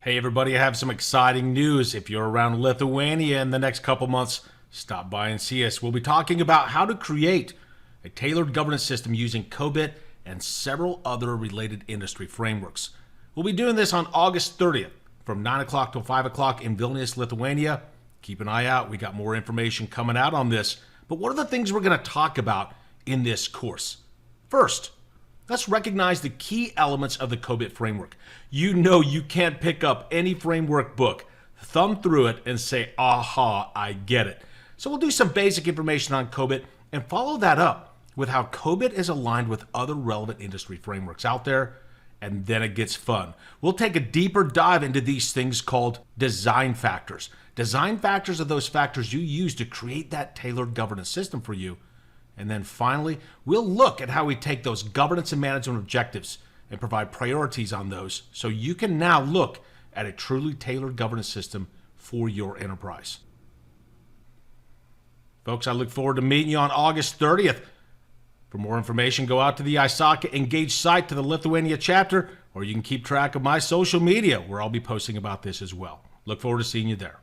Hey everybody, I have some exciting news. If you're around Lithuania in the next couple months, stop by and see us. We'll be talking about how to create a tailored governance system using COBIT and several other related industry frameworks. We'll be doing this on August 30th from 9 o'clock till 5 o'clock in Vilnius, Lithuania. Keep an eye out. We got more information coming out on this. But what are the things we're going to talk about in this course? First, let's recognize the key elements of the COBIT framework. You know you can't pick up any framework book, thumb through it, and say, aha, I get it. So we'll do some basic information on COBIT and follow that up with how COBIT is aligned with other relevant industry frameworks out there, and then it gets fun. We'll take a deeper dive into these things called design factors. Design factors are those factors you use to create that tailored governance system for you. And then finally, we'll look at how we take those governance and management objectives and provide priorities on those so you can now look at a truly tailored governance system for your enterprise. Folks, I look forward to meeting you on August 30th. For more information, go out to the ISACA Engage site to the Lithuania chapter, or you can keep track of my social media where I'll be posting about this as well. Look forward to seeing you there.